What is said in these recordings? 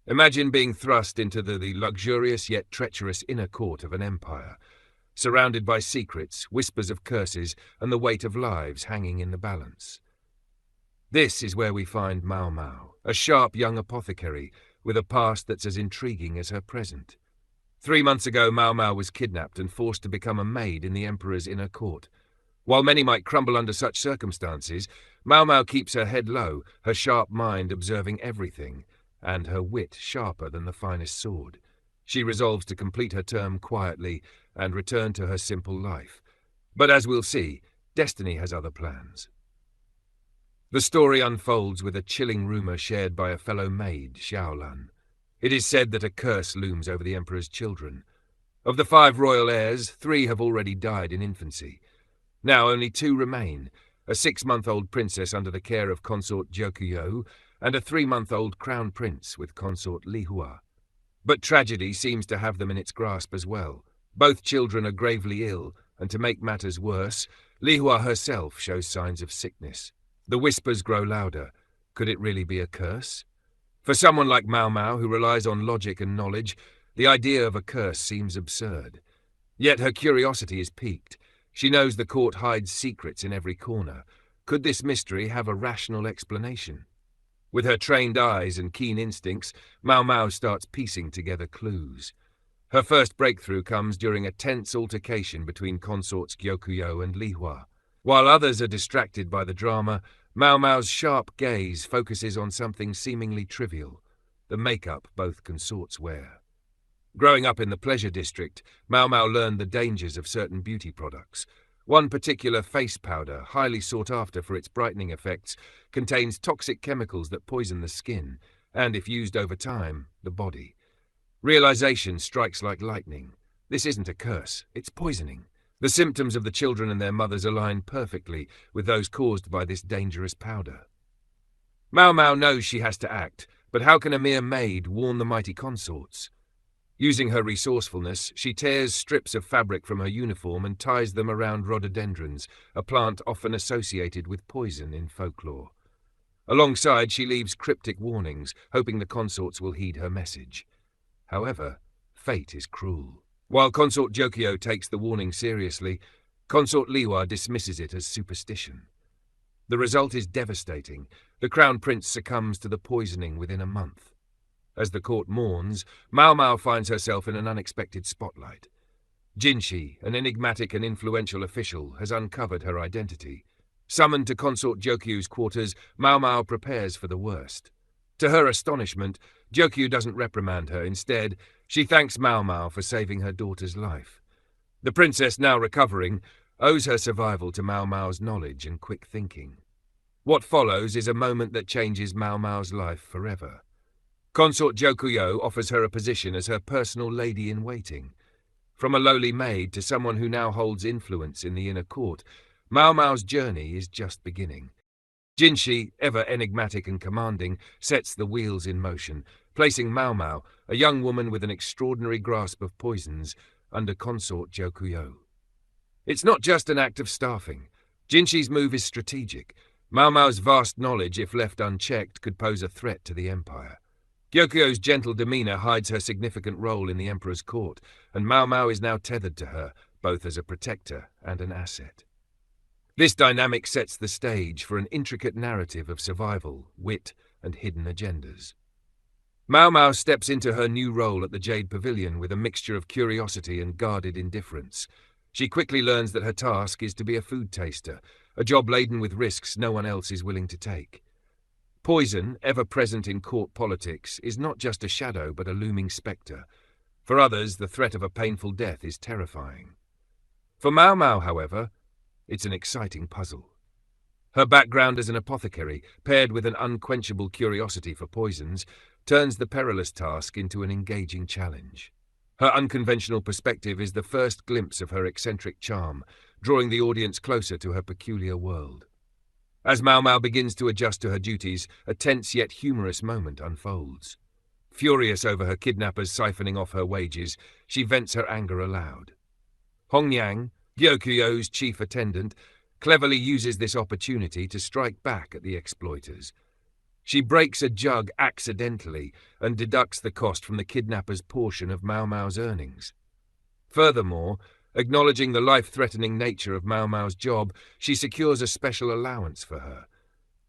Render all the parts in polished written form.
Imagine being thrust into the luxurious yet treacherous inner court of an empire, surrounded by secrets, whispers of curses, and the weight of lives hanging in the balance. This is where we find Maomao, a sharp young apothecary with a past that's as intriguing as her present. 3 months ago, Maomao was kidnapped and forced to become a maid in the emperor's inner court. While many might crumble under such circumstances, Maomao keeps her head low, her sharp mind observing everything, and her wit sharper than the finest sword. She resolves to complete her term quietly and return to her simple life. But as we'll see, destiny has other plans. The story unfolds with a chilling rumor shared by a fellow maid, Xiaolan. It is said that a curse looms over the emperor's children. Of the 5 royal heirs, 3 have already died in infancy. Now only 2 remain, a 6-month-old princess under the care of consort Jokuyo, and a 3-month-old crown prince with consort Lihua. But tragedy seems to have them in its grasp as well. Both children are gravely ill, and to make matters worse, Lihua herself shows signs of sickness. The whispers grow louder. Could it really be a curse? For someone like Maomao, who relies on logic and knowledge, the idea of a curse seems absurd. Yet her curiosity is piqued. She knows the court hides secrets in every corner. Could this mystery have a rational explanation? With her trained eyes and keen instincts, Maomao starts piecing together clues. Her first breakthrough comes during a tense altercation between consorts Gyokuyo and Lihua. While others are distracted by the drama, Maomao's sharp gaze focuses on something seemingly trivial, the makeup both consorts wear. Growing up in the pleasure district, Maomao learned the dangers of certain beauty products. One particular face powder, highly sought after for its brightening effects, contains toxic chemicals that poison the skin, and if used over time, the body. Realization strikes like lightning. This isn't a curse, it's poisoning. The symptoms of the children and their mothers align perfectly with those caused by this dangerous powder. Maomao knows she has to act, but how can a mere maid warn the mighty consorts? Using her resourcefulness, she tears strips of fabric from her uniform and ties them around rhododendrons, a plant often associated with poison in folklore. Alongside, she leaves cryptic warnings, hoping the consorts will heed her message. However, fate is cruel. While consort Jokio takes the warning seriously, consort Liwa dismisses it as superstition. The result is devastating. The crown prince succumbs to the poisoning within a month. As the court mourns, Maomao finds herself in an unexpected spotlight. Jinshi, an enigmatic and influential official, has uncovered her identity. Summoned to consort Jokyu's quarters, Maomao prepares for the worst. To her astonishment, Jokyu doesn't reprimand her. Instead, she thanks Maomao for saving her daughter's life. The princess, now recovering, owes her survival to Maomao's knowledge and quick thinking. What follows is a moment that changes Maomao's life forever. Consort Jokuyo offers her a position as her personal lady-in-waiting. From a lowly maid to someone who now holds influence in the inner court, Maomao's journey is just beginning. Jinshi, ever enigmatic and commanding, sets the wheels in motion, placing Maomao, a young woman with an extraordinary grasp of poisons, under consort Jokuyo. It's not just an act of staffing. Jinshi's move is strategic. Maomao's vast knowledge, if left unchecked, could pose a threat to the empire. Gyokuyo's gentle demeanor hides her significant role in the emperor's court, and Maomao is now tethered to her, both as a protector and an asset. This dynamic sets the stage for an intricate narrative of survival, wit, and hidden agendas. Maomao steps into her new role at the Jade Pavilion with a mixture of curiosity and guarded indifference. She quickly learns that her task is to be a food taster, a job laden with risks no one else is willing to take. Poison, ever present in court politics, is not just a shadow but a looming spectre. For others, the threat of a painful death is terrifying. For Maomao, however, it's an exciting puzzle. Her background as an apothecary, paired with an unquenchable curiosity for poisons, turns the perilous task into an engaging challenge. Her unconventional perspective is the first glimpse of her eccentric charm, drawing the audience closer to her peculiar world. As Maomao begins to adjust to her duties, a tense yet humorous moment unfolds. Furious over her kidnappers siphoning off her wages, she vents her anger aloud. Hongyang, Gyokuyo's chief attendant, cleverly uses this opportunity to strike back at the exploiters. She breaks a jug accidentally and deducts the cost from the kidnapper's portion of Maomao's earnings. Furthermore, acknowledging the life-threatening nature of Maomao's job, she secures a special allowance for her.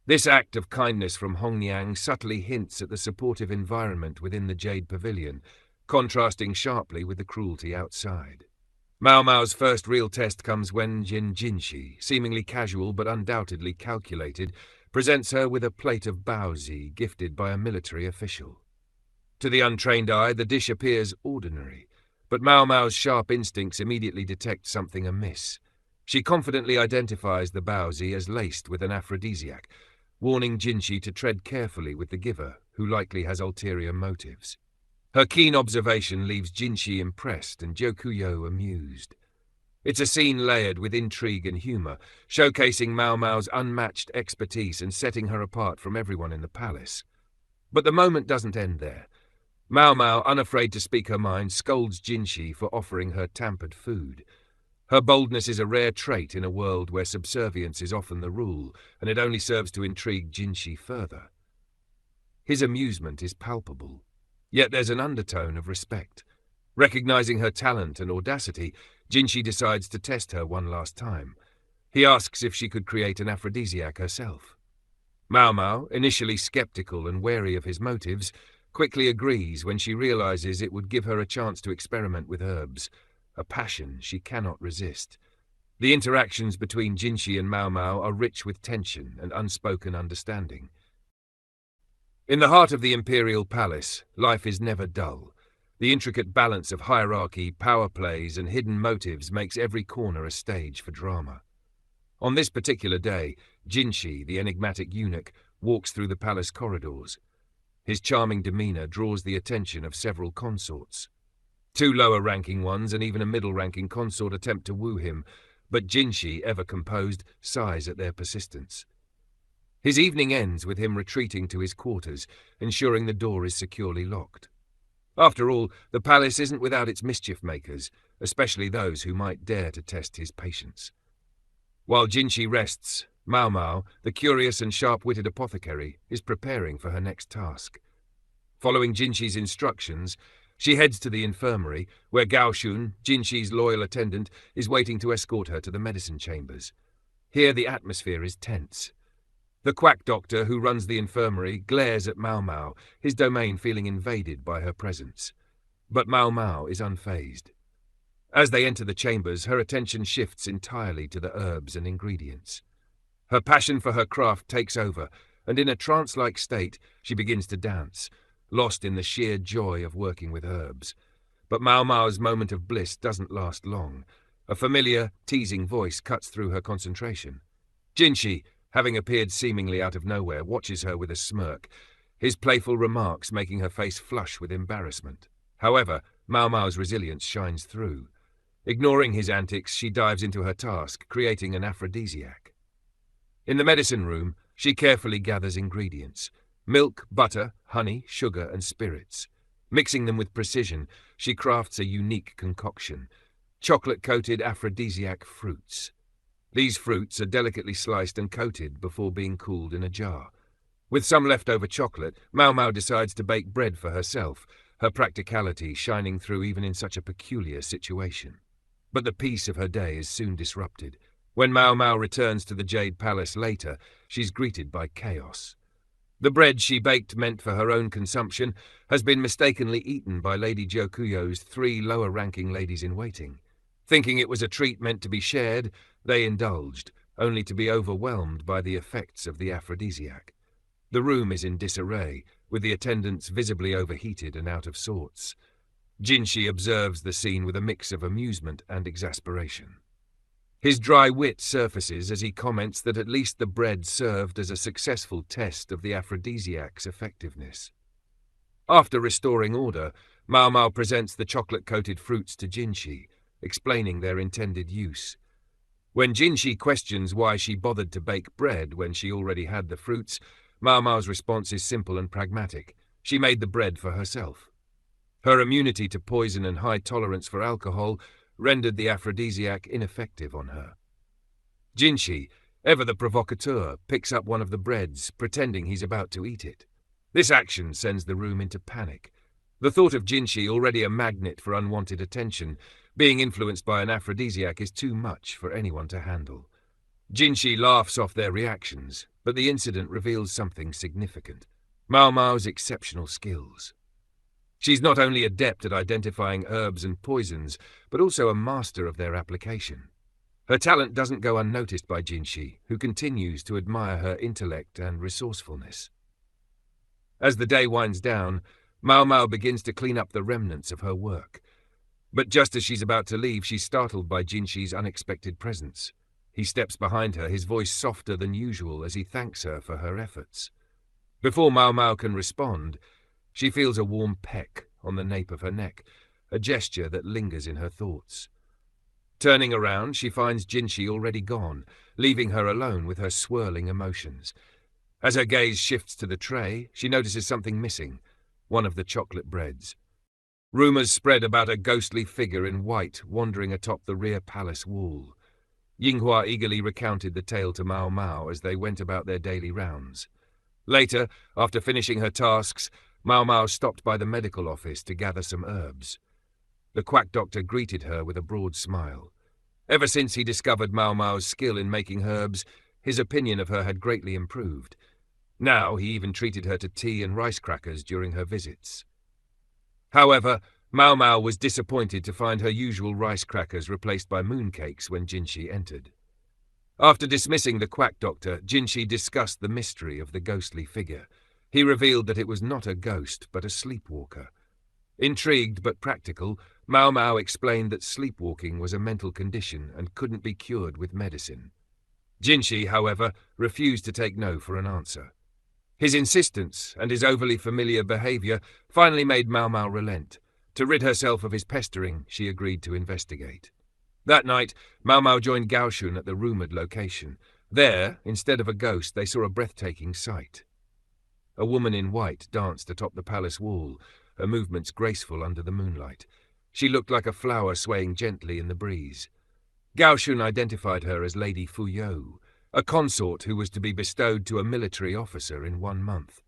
This act of kindness from Hongyang subtly hints at the supportive environment within the Jade Pavilion, contrasting sharply with the cruelty outside. Maomao's first real test comes when Jinshi, seemingly casual but undoubtedly calculated, presents her with a plate of baozi gifted by a military official. To the untrained eye, the dish appears ordinary, but Maomao's sharp instincts immediately detect something amiss. She confidently identifies the baozi as laced with an aphrodisiac, warning Jinshi to tread carefully with the giver, who likely has ulterior motives. Her keen observation leaves Jinshi impressed and Jokuyo amused. It's a scene layered with intrigue and humor, showcasing Maomao's unmatched expertise and setting her apart from everyone in the palace. But the moment doesn't end there. Maomao, unafraid to speak her mind, scolds Jinshi for offering her tampered food. Her boldness is a rare trait in a world where subservience is often the rule, and it only serves to intrigue Jinshi further. His amusement is palpable, yet there's an undertone of respect. Recognizing her talent and audacity, Jinshi decides to test her one last time. He asks if she could create an aphrodisiac herself. Maomao, initially skeptical and wary of his motives, quickly agrees when she realizes it would give her a chance to experiment with herbs, a passion she cannot resist. The interactions between Jinshi and Maomao are rich with tension and unspoken understanding. In the heart of the imperial palace, life is never dull. The intricate balance of hierarchy, power plays, and hidden motives makes every corner a stage for drama. On this particular day, Jinshi, the enigmatic eunuch, walks through the palace corridors. His charming demeanor draws the attention of several consorts. Two lower-ranking ones and even a middle-ranking consort attempt to woo him, but Jinshi, ever composed, sighs at their persistence. His evening ends with him retreating to his quarters, ensuring the door is securely locked. After all, the palace isn't without its mischief-makers, especially those who might dare to test his patience. While Jinshi rests, Maomao, the curious and sharp-witted apothecary, is preparing for her next task. Following Jinshi's instructions, she heads to the infirmary, where Gaoshun, Jinshi's loyal attendant, is waiting to escort her to the medicine chambers. Here the atmosphere is tense. The quack doctor who runs the infirmary glares at Maomao, his domain feeling invaded by her presence. But Maomao is unfazed. As they enter the chambers, her attention shifts entirely to the herbs and ingredients. Her passion for her craft takes over, and in a trance-like state, she begins to dance, lost in the sheer joy of working with herbs. But Maomao's moment of bliss doesn't last long. A familiar, teasing voice cuts through her concentration. Jinshi, having appeared seemingly out of nowhere, watches her with a smirk, his playful remarks making her face flush with embarrassment. However, Maomao's resilience shines through. Ignoring his antics, she dives into her task, creating an aphrodisiac. In the medicine room, she carefully gathers ingredients: milk, butter, honey, sugar, and spirits. Mixing them with precision, she crafts a unique concoction: chocolate-coated aphrodisiac fruits. These fruits are delicately sliced and coated before being cooled in a jar. With some leftover chocolate, Maomao decides to bake bread for herself, her practicality shining through even in such a peculiar situation. But the peace of her day is soon disrupted. When Maomao returns to the Jade Palace later, she's greeted by chaos. The bread she baked meant for her own consumption has been mistakenly eaten by Lady Jokuyo's 3 lower-ranking ladies-in-waiting. Thinking it was a treat meant to be shared, they indulged, only to be overwhelmed by the effects of the aphrodisiac. The room is in disarray, with the attendants visibly overheated and out of sorts. Jinshi observes the scene with a mix of amusement and exasperation. His dry wit surfaces as he comments that at least the bread served as a successful test of the aphrodisiac's effectiveness. After restoring order, Maomao presents the chocolate-coated fruits to Jinshi, explaining their intended use. When Jinshi questions why she bothered to bake bread when she already had the fruits, Maomao's response is simple and pragmatic. She made the bread for herself. Her immunity to poison and high tolerance for alcohol rendered the aphrodisiac ineffective on her. Jinshi, Ever the provocateur picks up one of the breads, pretending he's about to eat it. This action sends the room into panic. The thought of Jinshi, already a magnet for unwanted attention, being influenced by an aphrodisiac is too much for anyone to handle. Jinshi laughs off their reactions, but the incident reveals something significant: Maomao's exceptional skills. She's not only adept at identifying herbs and poisons, but also a master of their application. Her talent doesn't go unnoticed by Jinshi, who continues to admire her intellect and resourcefulness. As the day winds down, Maomao begins to clean up the remnants of her work. But just as she's about to leave, she's startled by Jinshi's unexpected presence. He steps behind her, his voice softer than usual as he thanks her for her efforts. Before Maomao can respond, she feels a warm peck on the nape of her neck, a gesture that lingers in her thoughts. Turning around, she finds Jinshi already gone, leaving her alone with her swirling emotions. As her gaze shifts to the tray, she notices something missing: one of the chocolate breads. Rumours spread about a ghostly figure in white wandering atop the rear palace wall. Yinghua eagerly recounted the tale to Maomao as they went about their daily rounds. Later, after finishing her tasks, Maomao stopped by the medical office to gather some herbs. The quack doctor greeted her with a broad smile. Ever since he discovered Maomao's skill in making herbs, his opinion of her had greatly improved. Now he even treated her to tea and rice crackers during her visits. However, Maomao was disappointed to find her usual rice crackers replaced by mooncakes when Jinshi entered. After dismissing the quack doctor, Jinshi discussed the mystery of the ghostly figure. He revealed that it was not a ghost, but a sleepwalker. Intrigued but practical, Maomao explained that sleepwalking was a mental condition and couldn't be cured with medicine. Jinshi, however, refused to take no for an answer. His insistence and his overly familiar behavior finally made Maomao relent. To rid herself of his pestering, she agreed to investigate. That night, Maomao joined Gaoshun at the rumoured location. There, instead of a ghost, they saw a breathtaking sight. A woman in white danced atop the palace wall, her movements graceful under the moonlight. She looked like a flower swaying gently in the breeze. Gaoshun identified her as Lady Fuyou, a consort who was to be bestowed to a military officer in 1 month.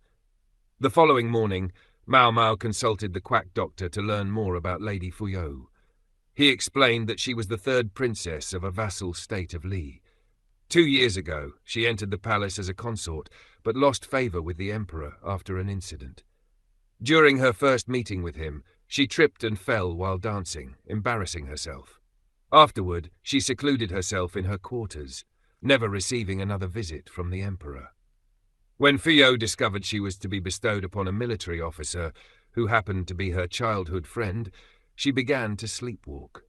The following morning, Maomao consulted the quack doctor to learn more about Lady Fuyou. He explained that she was the third princess of a vassal state of Li. 2 years ago, she entered the palace as a consort, but lost favour with the emperor after an incident. During her first meeting with him, she tripped and fell while dancing, embarrassing herself. Afterward, she secluded herself in her quarters, never receiving another visit from the emperor. When Fuyou discovered she was to be bestowed upon a military officer who happened to be her childhood friend, she began to sleepwalk.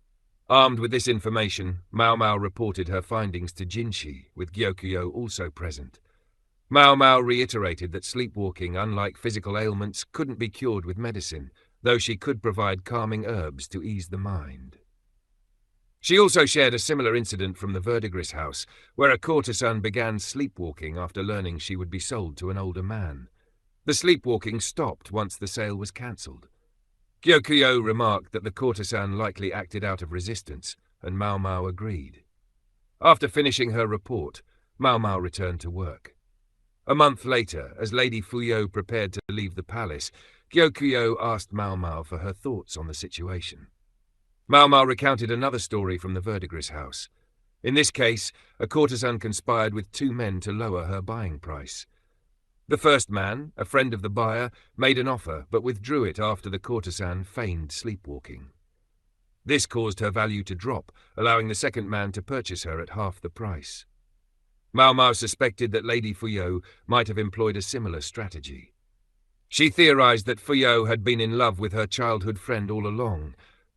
Armed with this information, Maomao reported her findings to Jinshi, with Gyokyo also present. Maomao reiterated that sleepwalking, unlike physical ailments, couldn't be cured with medicine, though she could provide calming herbs to ease the mind. She also shared a similar incident from the Verdigris house, where a courtesan began sleepwalking after learning she would be sold to an older man. The sleepwalking stopped once the sale was cancelled. Gyokyo remarked that the courtesan likely acted out of resistance, and Maomao agreed. After finishing her report, Maomao returned to work. A month later, as Lady Fuyou prepared to leave the palace, Gyokyo asked Maomao for her thoughts on the situation. Maomao recounted another story from the Verdigris house. In this case, a courtesan conspired with 2 men to lower her buying price. The first man, a friend of the buyer, made an offer but withdrew it after the courtesan feigned sleepwalking. This caused her value to drop, allowing the second man to purchase her at half the price. Maomao suspected that Lady Fuyou might have employed a similar strategy. She theorized that Fuyou had been in love with her childhood friend all along,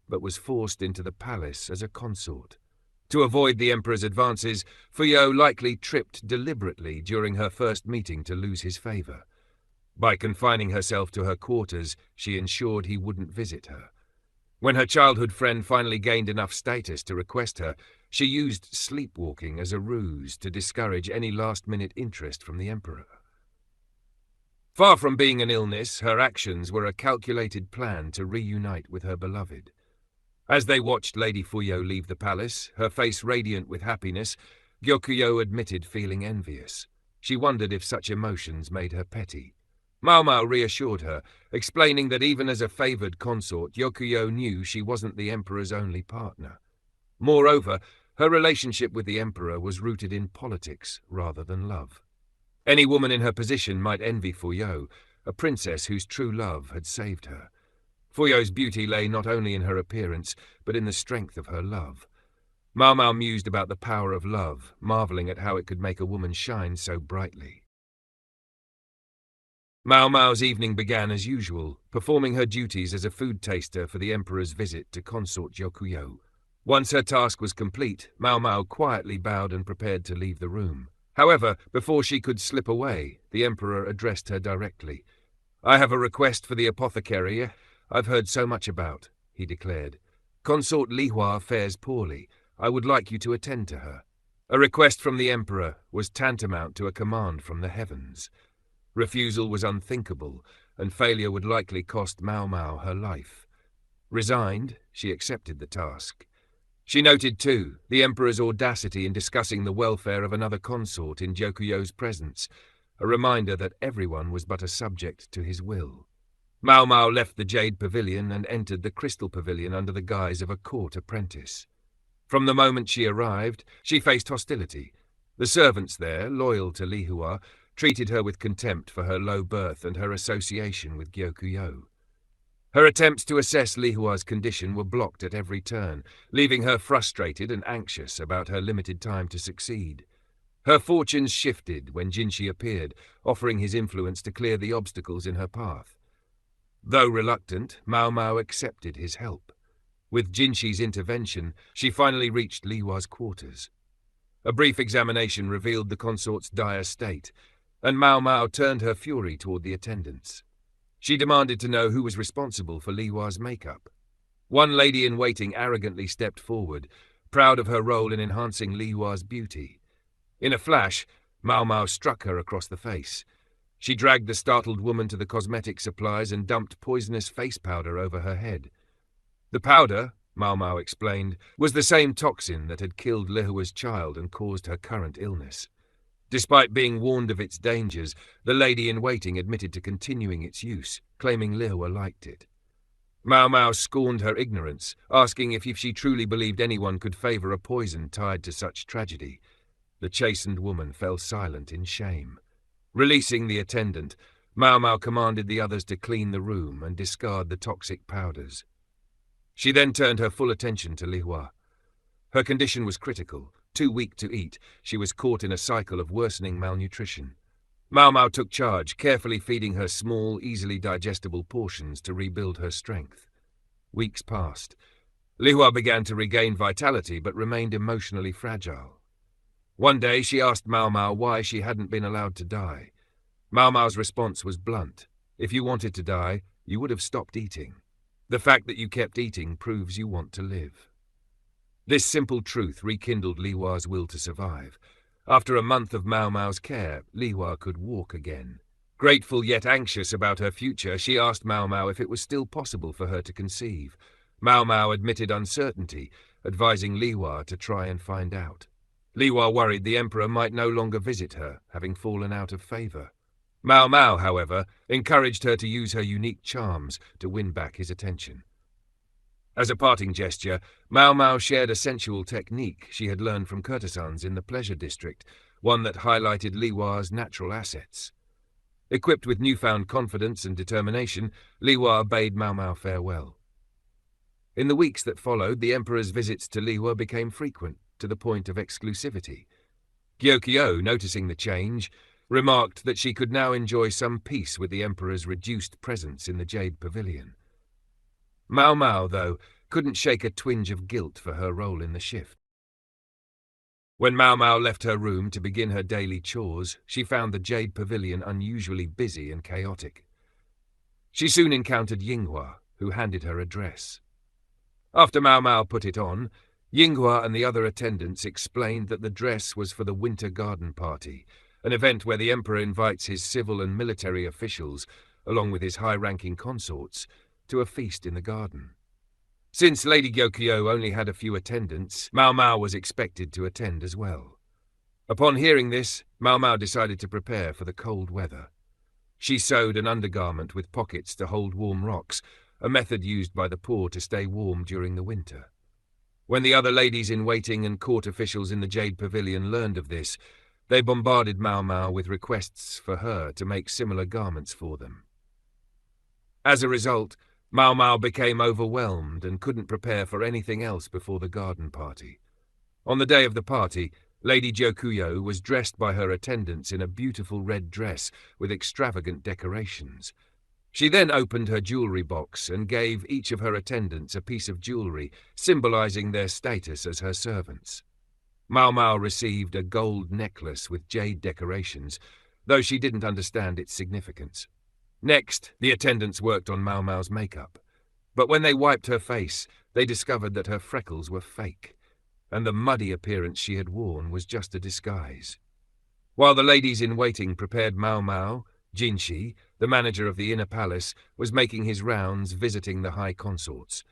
but was forced into the palace as a consort. To avoid the emperor's advances, Fuyou likely tripped deliberately during her first meeting to lose his favor. By confining herself to her quarters, she ensured he wouldn't visit her. When her childhood friend finally gained enough status to request her, she used sleepwalking as a ruse to discourage any last-minute interest from the emperor. Far from being an illness, her actions were a calculated plan to reunite with her beloved. As they watched Lady Fuyou leave the palace, her face radiant with happiness, Gyokuyo admitted feeling envious. She wondered if such emotions made her petty. Maomao reassured her, explaining that even as a favoured consort, Gyokuyo knew she wasn't the Emperor's only partner. Moreover, her relationship with the Emperor was rooted in politics rather than love. Any woman in her position might envy Fuyo, a princess whose true love had saved her. Fuyo's beauty lay not only in her appearance, but in the strength of her love. Maomao mused about the power of love, marvelling at how it could make a woman shine so brightly. Maomao's evening began as usual, performing her duties as a food taster for the Emperor's visit to consort Gyokuyo. Once her task was complete, Maomao quietly bowed and prepared to leave the room. However, before she could slip away, the Emperor addressed her directly. "I have a request for the apothecary I've heard so much about," he declared. "Consort Lihua fares poorly. I would like you to attend to her." A request from the Emperor was tantamount to a command from the heavens. Refusal was unthinkable, and failure would likely cost Maomao her life. Resigned, she accepted the task. She noted, too, the Emperor's audacity in discussing the welfare of another consort in Gyokuyo's presence, a reminder that everyone was but a subject to his will. Maomao left the Jade Pavilion and entered the Crystal Pavilion under the guise of a court apprentice. From the moment she arrived, she faced hostility. The servants there, loyal to Lihua, treated her with contempt for her low birth and her association with Gyokuyo. Her attempts to assess Lihua's condition were blocked at every turn, leaving her frustrated and anxious about her limited time to succeed. Her fortunes shifted when Jinshi appeared, offering his influence to clear the obstacles in her path. Though reluctant, Maomao accepted his help. With Jinshi's intervention, she finally reached Lihua's quarters. A brief examination revealed the consort's dire state, and Maomao turned her fury toward the attendants. She demanded to know who was responsible for Lihua's makeup. One lady-in-waiting arrogantly stepped forward, proud of her role in enhancing Lihua's beauty. In a flash, Maomao struck her across the face. She dragged the startled woman to the cosmetic supplies and dumped poisonous face powder over her head. The powder, Maomao explained, was the same toxin that had killed Lihua's child and caused her current illness. Despite being warned of its dangers, the lady-in-waiting admitted to continuing its use, claiming Lihua liked it. Maomao scorned her ignorance, asking if she truly believed anyone could favor a poison tied to such tragedy. The chastened woman fell silent in shame. Releasing the attendant, Maomao commanded the others to clean the room and discard the toxic powders. She then turned her full attention to Lihua. Her condition was critical. Too weak to eat, she was caught in a cycle of worsening malnutrition. Maomao took charge, carefully feeding her small, easily digestible portions to rebuild her strength. Weeks passed. Lihua began to regain vitality but remained emotionally fragile. One day she asked Maomao why she hadn't been allowed to die. Maomao's response was blunt. "If you wanted to die, you would have stopped eating. The fact that you kept eating proves you want to live." This simple truth rekindled Lihua's will to survive. After a month of Maomao's care, Lihua could walk again. Grateful yet anxious about her future, she asked Maomao if it was still possible for her to conceive. Maomao admitted uncertainty, advising Lihua to try and find out. Lihua worried the Emperor might no longer visit her, having fallen out of favor. Maomao, however, encouraged her to use her unique charms to win back his attention. As a parting gesture, Maomao shared a sensual technique she had learned from courtesans in the pleasure district, one that highlighted Lihua's natural assets. Equipped with newfound confidence and determination, Lihua bade Maomao farewell. In the weeks that followed, the Emperor's visits to Lihua became frequent, to the point of exclusivity. Gyokyo, noticing the change, remarked that she could now enjoy some peace with the Emperor's reduced presence in the Jade Pavilion. Maomao, though, couldn't shake a twinge of guilt for her role in the shift. When Maomao left her room to begin her daily chores, she found the Jade Pavilion unusually busy and chaotic. She soon encountered Yinghua, who handed her a dress. After Maomao put it on, Yinghua and the other attendants explained that the dress was for the Winter Garden Party, an event where the Emperor invites his civil and military officials, along with his high-ranking consorts, to a feast in the garden. Since Lady Gyokyo only had a few attendants, Maomao was expected to attend as well. Upon hearing this, Maomao decided to prepare for the cold weather. She sewed an undergarment with pockets to hold warm rocks, a method used by the poor to stay warm during the winter. When the other ladies-in-waiting and court officials in the Jade Pavilion learned of this, they bombarded Maomao with requests for her to make similar garments for them. As a result, Maomao became overwhelmed and couldn't prepare for anything else before the garden party. On the day of the party, Lady Jokuyo was dressed by her attendants in a beautiful red dress with extravagant decorations. She then opened her jewelry box and gave each of her attendants a piece of jewelry, symbolizing their status as her servants. Maomao received a gold necklace with jade decorations, though she didn't understand its significance. Next, the attendants worked on Maomao's makeup, but when they wiped her face, they discovered that her freckles were fake, and the muddy appearance she had worn was just a disguise. While the ladies-in-waiting prepared, Maomao, Jinshi, the manager of the inner palace, was making his rounds visiting the high consorts.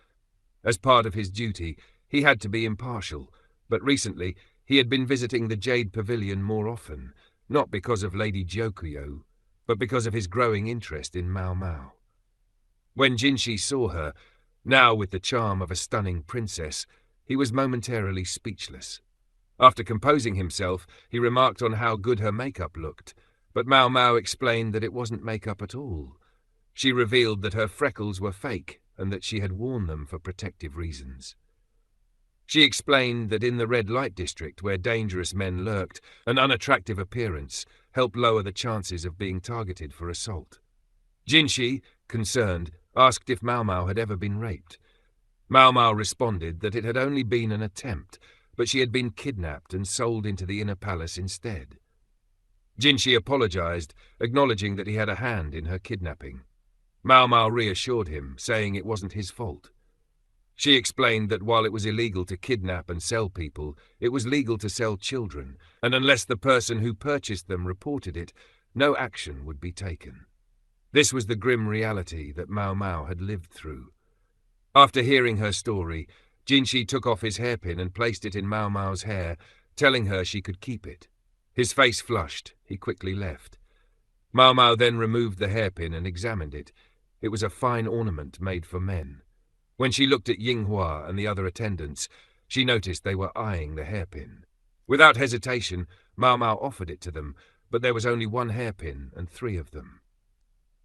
As part of his duty, he had to be impartial, but recently he had been visiting the Jade Pavilion more often, not because of Lady Jokuyo, but because of his growing interest in Maomao. When Jinshi saw her, now with the charm of a stunning princess, he was momentarily speechless. After composing himself, he remarked on how good her makeup looked, but Maomao explained that it wasn't makeup at all. She revealed that her freckles were fake and that she had worn them for protective reasons. She explained that in the red light district, where dangerous men lurked, an unattractive appearance helped lower the chances of being targeted for assault. Jinshi, concerned, asked if Maomao had ever been raped. Maomao responded that it had only been an attempt, but she had been kidnapped and sold into the inner palace instead. Jinshi apologized, acknowledging that he had a hand in her kidnapping. Maomao reassured him, saying it wasn't his fault. She explained that while it was illegal to kidnap and sell people, it was legal to sell children, and unless the person who purchased them reported it, no action would be taken. This was the grim reality that Maomao had lived through. After hearing her story, Jinshi took off his hairpin and placed it in Maomao's hair, telling her she could keep it. His face flushed. He quickly left. Maomao then removed the hairpin and examined it. It was a fine ornament made for men. When she looked at Yinghua and the other attendants, she noticed they were eyeing the hairpin. Without hesitation, Maomao offered it to them, but there was only one hairpin and 3 of them.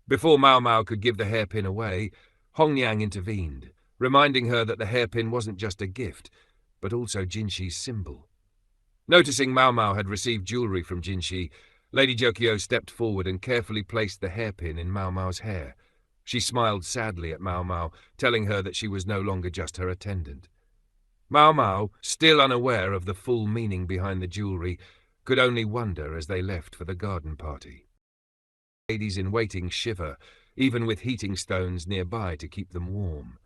Before Maomao could give the hairpin away, Hongyang intervened, reminding her that the hairpin wasn't just a gift, but also Jinshi's symbol. Noticing Maomao had received jewelry from Jinshi, Lady Jokuyo stepped forward and carefully placed the hairpin in Maomao's hair. She smiled sadly at Maomao, telling her that she was no longer just her attendant. Maomao, still unaware of the full meaning behind the jewelry, could only wonder as they left for the garden party. Ladies-in-waiting shiver, even with heating stones nearby to keep them warm.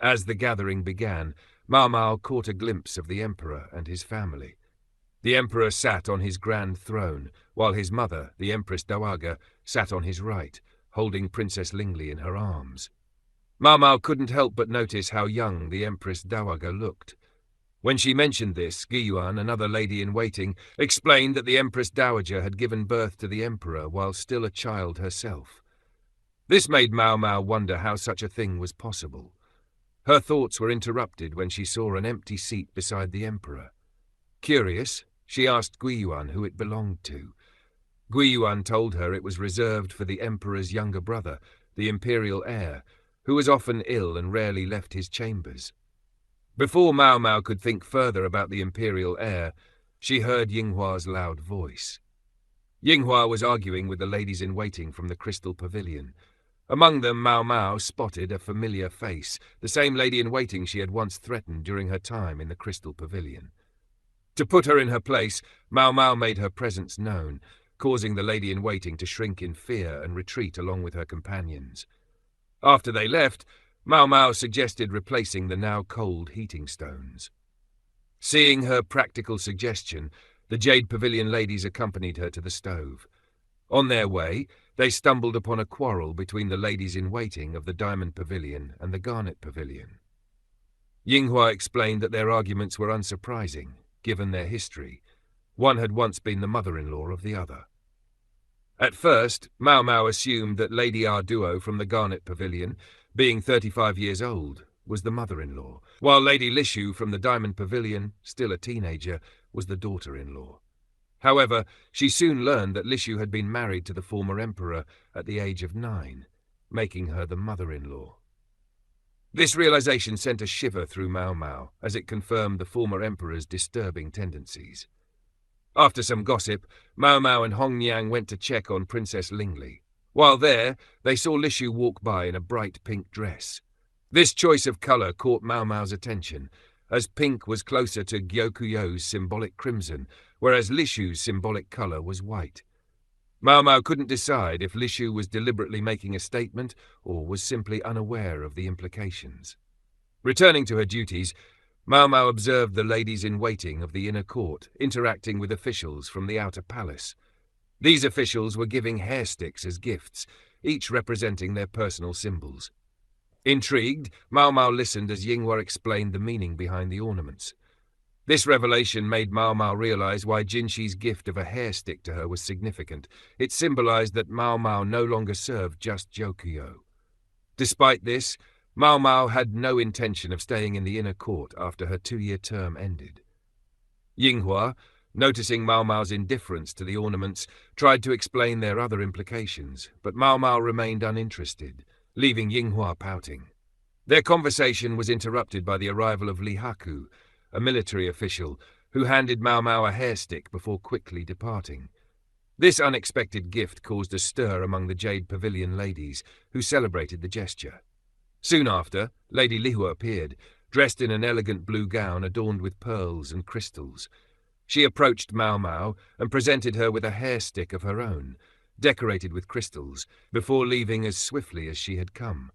As the gathering began, Maomao caught a glimpse of the emperor and his family. The emperor sat on his grand throne, while his mother, the Empress Dowager, sat on his right, holding Princess Lingli in her arms. Maomao couldn't help but notice how young the Empress Dowager looked. When she mentioned this, Guiyuan, another lady-in-waiting, explained that the Empress Dowager had given birth to the emperor while still a child herself. This made Maomao wonder how such a thing was possible. Her thoughts were interrupted when she saw an empty seat beside the emperor. Curious, she asked Guiyuan who it belonged to. Guiyuan told her it was reserved for the emperor's younger brother, the imperial heir, who was often ill and rarely left his chambers. Before Maomao could think further about the imperial heir, she heard Yinghua's loud voice. Yinghua was arguing with the ladies-in-waiting from the Crystal Pavilion. Among them, Maomao spotted a familiar face, the same lady-in-waiting she had once threatened during her time in the Crystal Pavilion. To put her in her place, Maomao made her presence known, causing the lady-in-waiting to shrink in fear and retreat along with her companions. After they left, Maomao suggested replacing the now cold heating stones. Seeing her practical suggestion, the Jade Pavilion ladies accompanied her to the stove. On their way, they stumbled upon a quarrel between the ladies-in-waiting of the Diamond Pavilion and the Garnet Pavilion. Yinghua explained that their arguments were unsurprising, given their history. One had once been the mother-in-law of the other. At first, Maomao assumed that Lady Arduo from the Garnet Pavilion, being 35 years old, was the mother-in-law, while Lady Lishu from the Diamond Pavilion, still a teenager, was the daughter-in-law. However, she soon learned that Lishu had been married to the former emperor at the age of 9, making her the mother-in-law. This realization sent a shiver through Maomao, as it confirmed the former emperor's disturbing tendencies. After some gossip, Maomao and Hong Niang went to check on Princess Lingli. While there, they saw Lishu walk by in a bright pink dress. This choice of color caught Maomao's attention, as pink was closer to Gyokuyo's symbolic crimson, whereas Lishu's symbolic color was white. Maomao couldn't decide if Lishu was deliberately making a statement or was simply unaware of the implications. Returning to her duties, Maomao observed the ladies-in-waiting of the inner court interacting with officials from the outer palace. These officials were giving hair sticks as gifts, each representing their personal symbols. Intrigued, Maomao listened as Yinghua explained the meaning behind the ornaments. This revelation made Maomao realize why Jinxi's gift of a hair stick to her was significant. It symbolized that Maomao no longer served just Gyokuyo. Despite this, Maomao had no intention of staying in the inner court after her 2-year term ended. Yinghua, noticing Maomao's indifference to the ornaments, tried to explain their other implications, but Maomao remained uninterested, leaving Yinghua pouting. Their conversation was interrupted by the arrival of Li Haku, a military official, who handed Maomao a hair stick before quickly departing. This unexpected gift caused a stir among the Jade Pavilion ladies, who celebrated the gesture. Soon after, Lady Lihua appeared, dressed in an elegant blue gown adorned with pearls and crystals. She approached Maomao and presented her with a hair stick of her own, decorated with crystals, before leaving as swiftly as she had come.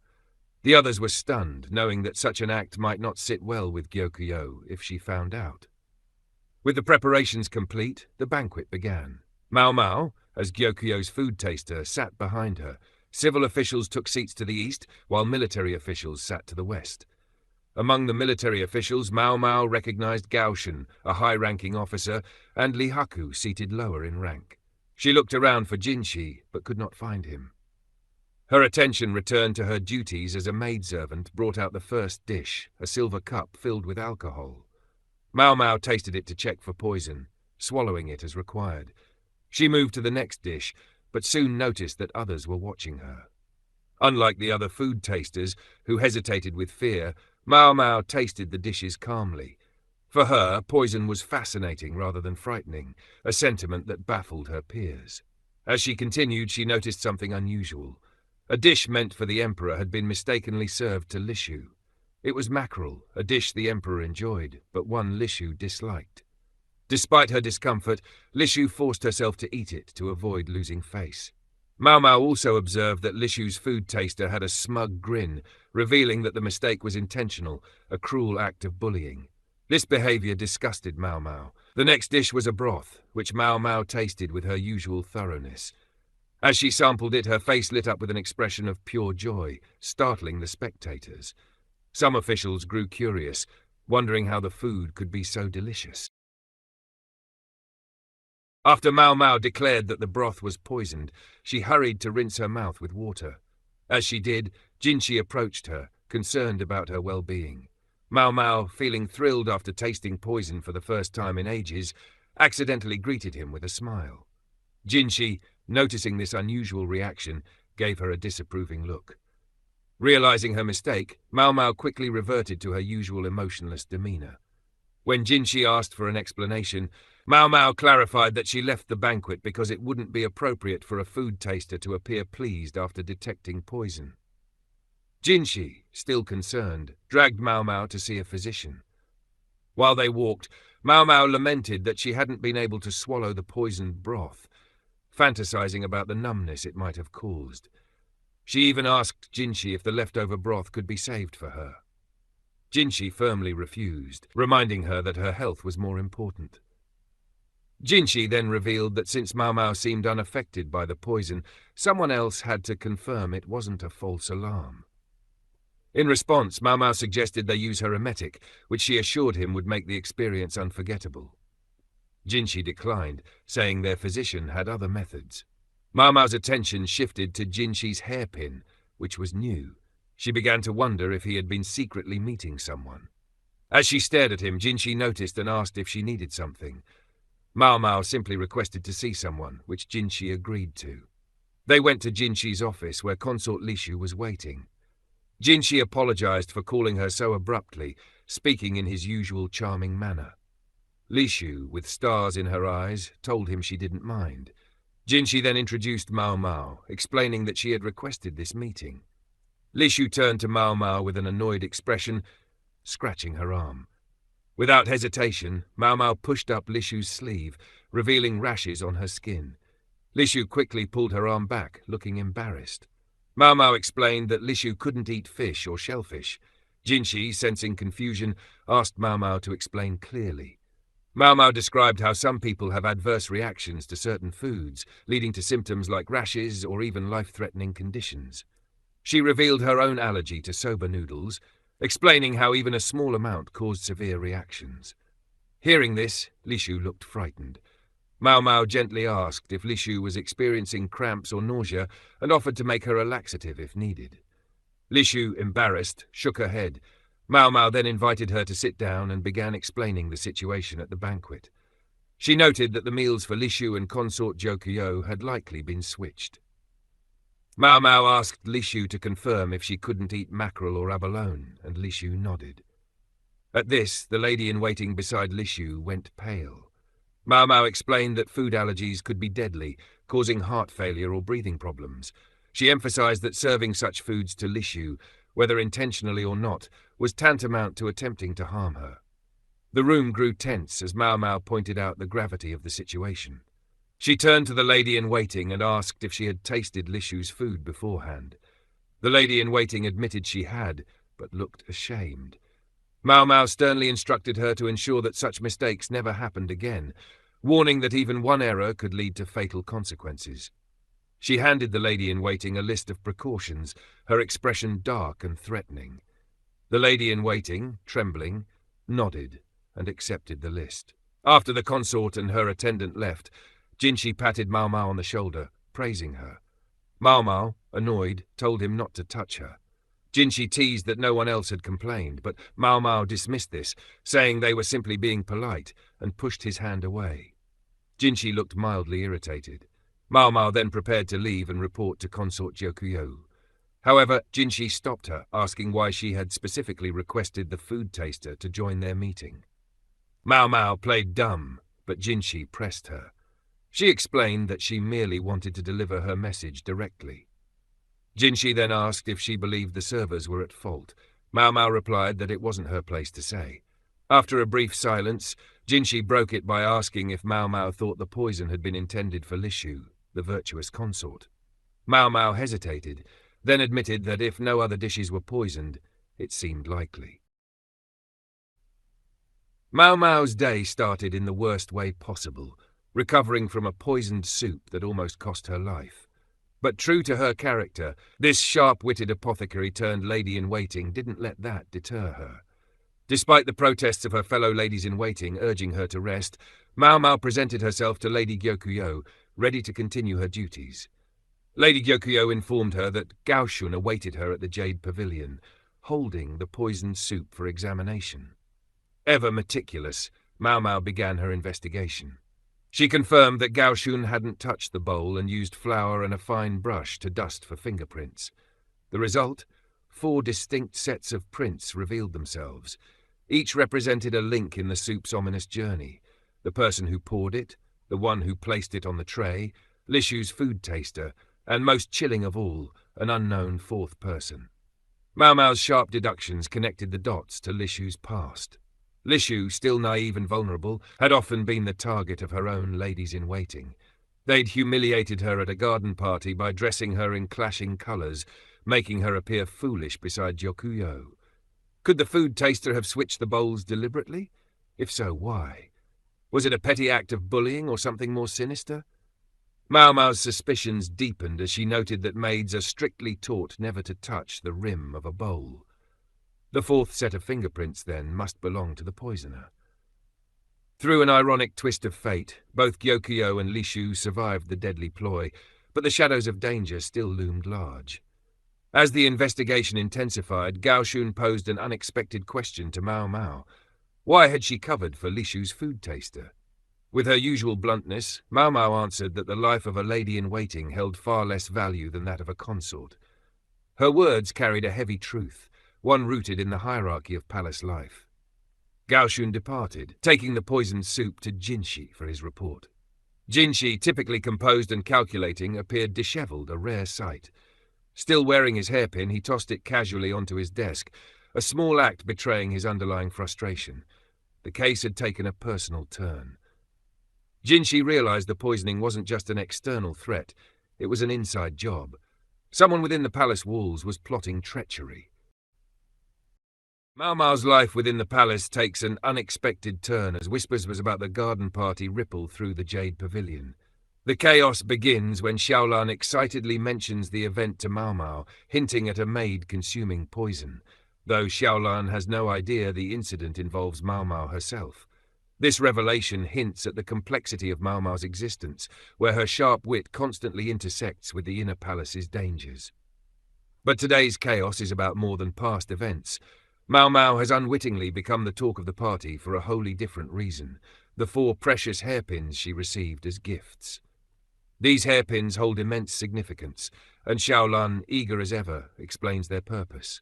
The others were stunned, knowing that such an act might not sit well with Gyokuyo if she found out. With the preparations complete, the banquet began. Maomao, as Gyokuyo's food taster, sat behind her. Civil officials took seats to the east, while military officials sat to the west. Among the military officials, Maomao recognized Gaoshan, a high-ranking officer, and Li Haku, seated lower in rank. She looked around for Jinshi, but could not find him. Her attention returned to her duties as a maidservant brought out the first dish, a silver cup filled with alcohol. Maomao tasted it to check for poison, swallowing it as required. She moved to the next dish, but soon noticed that others were watching her. Unlike the other food tasters, who hesitated with fear, Maomao tasted the dishes calmly. For her, poison was fascinating rather than frightening, a sentiment that baffled her peers. As she continued, she noticed something unusual. A dish meant for the emperor had been mistakenly served to Lishu. It was mackerel, a dish the emperor enjoyed, but one Lishu disliked. Despite her discomfort, Lishu forced herself to eat it to avoid losing face. Maomao also observed that Lishu's food taster had a smug grin, revealing that the mistake was intentional, a cruel act of bullying. This behavior disgusted Maomao. The next dish was a broth, which Maomao tasted with her usual thoroughness. As she sampled it, her face lit up with an expression of pure joy, startling the spectators. Some officials grew curious, wondering how the food could be so delicious. After Maomao declared that the broth was poisoned, she hurried to rinse her mouth with water. As she did, Jinshi approached her, concerned about her well-being. Maomao, feeling thrilled after tasting poison for the first time in ages, accidentally greeted him with a smile. Jinshi, noticing this unusual reaction, gave her a disapproving look. Realizing her mistake, Maomao quickly reverted to her usual emotionless demeanor. When Jinshi asked for an explanation, Maomao clarified that she left the banquet because it wouldn't be appropriate for a food taster to appear pleased after detecting poison. Jinshi, still concerned, dragged Maomao to see a physician. While they walked, Maomao lamented that she hadn't been able to swallow the poisoned broth, fantasizing about the numbness it might have caused. She even asked Jinshi if the leftover broth could be saved for her. Jinshi firmly refused, reminding her that her health was more important. Jinshi then revealed that since Maomao seemed unaffected by the poison, someone else had to confirm it wasn't a false alarm. In response, Maomao suggested they use her emetic, which she assured him would make the experience unforgettable. Jinshi declined, saying their physician had other methods. Maomao's attention shifted to Jinshi's hairpin, which was new. She began to wonder if he had been secretly meeting someone. As she stared at him, Jinshi noticed and asked if she needed something. Maomao simply requested to see someone, which Jinshi agreed to. They went to Jinshi's office, where Consort Lishu was waiting. Jinshi apologized for calling her so abruptly, speaking in his usual charming manner. Lishu, with stars in her eyes, told him she didn't mind. Jinshi then introduced Maomao, explaining that she had requested this meeting. Lishu turned to Maomao with an annoyed expression, scratching her arm. Without hesitation, Maomao pushed up Lishu's sleeve, revealing rashes on her skin. Lishu quickly pulled her arm back, looking embarrassed. Maomao explained that Lishu couldn't eat fish or shellfish. Jinshi, sensing confusion, asked Maomao to explain clearly. Maomao described how some people have adverse reactions to certain foods, leading to symptoms like rashes or even life-threatening conditions. She revealed her own allergy to soba noodles, explaining how even a small amount caused severe reactions. Hearing this, Lishu looked frightened. Maomao gently asked if Lishu was experiencing cramps or nausea and offered to make her a laxative if needed. Lishu, embarrassed, shook her head. Maomao then invited her to sit down and began explaining the situation at the banquet. She noted that the meals for Lishu and consort Jokuyo had likely been switched. Maomao asked Lishu to confirm if she couldn't eat mackerel or abalone, and Lishu nodded. At this, the lady-in-waiting beside Lishu went pale. Maomao explained that food allergies could be deadly, causing heart failure or breathing problems. She emphasized that serving such foods to Lishu, whether intentionally or not, was tantamount to attempting to harm her. The room grew tense as Maomao pointed out the gravity of the situation. She turned to the lady-in-waiting and asked if she had tasted Lishu's food beforehand. The lady-in-waiting admitted she had, but looked ashamed. Maomao sternly instructed her to ensure that such mistakes never happened again, warning that even one error could lead to fatal consequences. She handed the lady-in-waiting a list of precautions, her expression dark and threatening. The lady-in-waiting, trembling, nodded and accepted the list. After the consort and her attendant left, Jinshi patted Maomao on the shoulder, praising her. Maomao, annoyed, told him not to touch her. Jinshi teased that no one else had complained, but Maomao dismissed this, saying they were simply being polite, and pushed his hand away. Jinshi looked mildly irritated. Maomao then prepared to leave and report to consort Jokuyo. However, Jinshi stopped her, asking why she had specifically requested the food taster to join their meeting. Maomao played dumb, but Jinshi pressed her. She explained that she merely wanted to deliver her message directly. Jinshi then asked if she believed the servers were at fault. Maomao replied that it wasn't her place to say. After a brief silence, Jinshi broke it by asking if Maomao thought the poison had been intended for Lishu, the virtuous consort. Maomao hesitated, then admitted that if no other dishes were poisoned, it seemed likely. Maomao's day started in the worst way possible, recovering from a poisoned soup that almost cost her life. But true to her character, this sharp-witted apothecary-turned-lady-in-waiting didn't let that deter her. Despite the protests of her fellow ladies-in-waiting urging her to rest, Maomao presented herself to Lady Gyokuyo, ready to continue her duties. Lady Gyokuyo informed her that Gaoshun awaited her at the Jade Pavilion, holding the poisoned soup for examination. Ever meticulous, Maomao began her investigation. She confirmed that Gaoshun hadn't touched the bowl and used flour and a fine brush to dust for fingerprints. The result? 4 distinct sets of prints revealed themselves. Each represented a link in the soup's ominous journey. The person who poured it, the one who placed it on the tray, Lishu's food taster, and most chilling of all, an unknown 4th person. Maomao's sharp deductions connected the dots to Lishu's past. Lishu, still naive and vulnerable, had often been the target of her own ladies-in-waiting. They'd humiliated her at a garden party by dressing her in clashing colours, making her appear foolish beside Jokuyo. Could the food taster have switched the bowls deliberately? If so, why? Was it a petty act of bullying or something more sinister? Maomao's suspicions deepened as she noted that maids are strictly taught never to touch the rim of a bowl. The 4th set of fingerprints, then, must belong to the poisoner. Through an ironic twist of fate, both Gyokyo and Li Shu survived the deadly ploy, but the shadows of danger still loomed large. As the investigation intensified, Gao Shun posed an unexpected question to Maomao. Why had she covered for Li Shu's food taster? With her usual bluntness, Maomao answered that the life of a lady-in-waiting held far less value than that of a consort. Her words carried a heavy truth, one rooted in the hierarchy of palace life. Gao Shun departed, taking the poisoned soup to Jinshi for his report. Jinshi, typically composed and calculating, appeared dishevelled, a rare sight. Still wearing his hairpin, he tossed it casually onto his desk, a small act betraying his underlying frustration. The case had taken a personal turn. Jinshi realized the poisoning wasn't just an external threat, it was an inside job. Someone within the palace walls was plotting treachery. Maomao's life within the palace takes an unexpected turn as whispers about the garden party ripple through the Jade Pavilion. The chaos begins when Xiaolan excitedly mentions the event to Maomao, hinting at a maid consuming poison, though Xiaolan has no idea the incident involves Maomao herself. This revelation hints at the complexity of Maomao's existence, where her sharp wit constantly intersects with the inner palace's dangers. But today's chaos is about more than past events. Maomao has unwittingly become the talk of the party for a wholly different reason: the 4 precious hairpins she received as gifts. These hairpins hold immense significance, and Xiaolan, eager as ever, explains their purpose.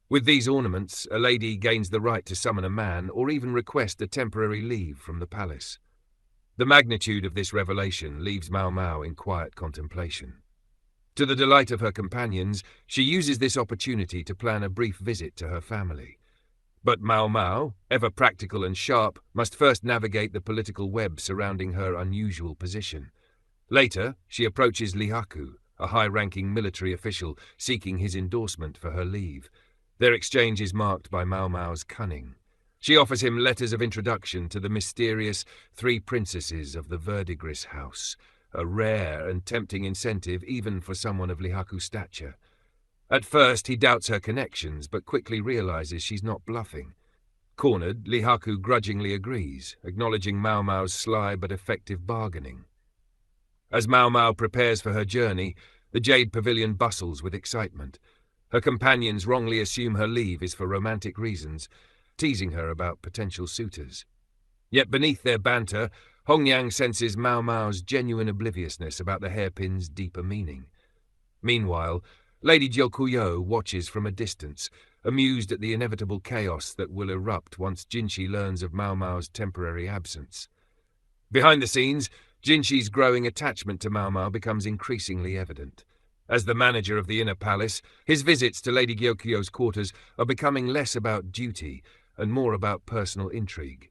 With these ornaments, a lady gains the right to summon a man or even request a temporary leave from the palace. The magnitude of this revelation leaves Maomao in quiet contemplation. To the delight of her companions, she uses this opportunity to plan a brief visit to her family. But Maomao, ever practical and sharp, must first navigate the political web surrounding her unusual position. Later, she approaches Lihaku, a high-ranking military official, seeking his endorsement for her leave. Their exchange is marked by Maomao's cunning. She offers him letters of introduction to the mysterious 3 princesses of the Verdigris house, a rare and tempting incentive even for someone of Lihaku's stature. At first, he doubts her connections, but quickly realizes she's not bluffing. Cornered, Lihaku grudgingly agrees, acknowledging Maomao's sly but effective bargaining. As Maomao prepares for her journey, the Jade Pavilion bustles with excitement. Her companions wrongly assume her leave is for romantic reasons, teasing her about potential suitors. Yet beneath their banter, Hongyang senses Maomao's genuine obliviousness about the hairpin's deeper meaning. Meanwhile, Lady Gyokyo watches from a distance, amused at the inevitable chaos that will erupt once Jinshi learns of Maomao's temporary absence. Behind the scenes, Jinshi's growing attachment to Maomao becomes increasingly evident. As the manager of the inner palace, his visits to Lady Gyokyo's quarters are becoming less about duty and more about personal intrigue.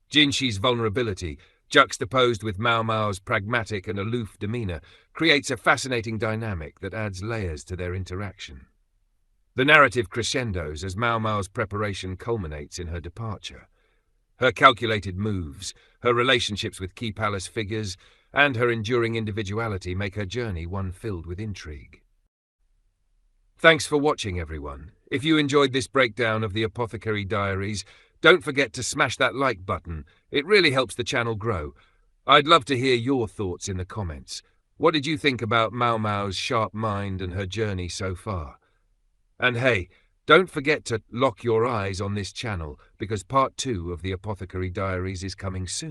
Jinshi's vulnerability, juxtaposed with Maomao's pragmatic and aloof demeanor, creates a fascinating dynamic that adds layers to their interaction. The narrative crescendos as Maomao's preparation culminates in her departure. Her calculated moves, her relationships with key palace figures, and her enduring individuality make her journey one filled with intrigue. Thanks for watching, everyone. If you enjoyed this breakdown of the Apothecary Diaries, don't forget to smash that like button. It really helps the channel grow. I'd love to hear your thoughts in the comments. What did you think about Maomao's sharp mind and her journey so far? And hey, don't forget to lock your eyes on this channel, because part 2 of the Apothecary Diaries is coming soon.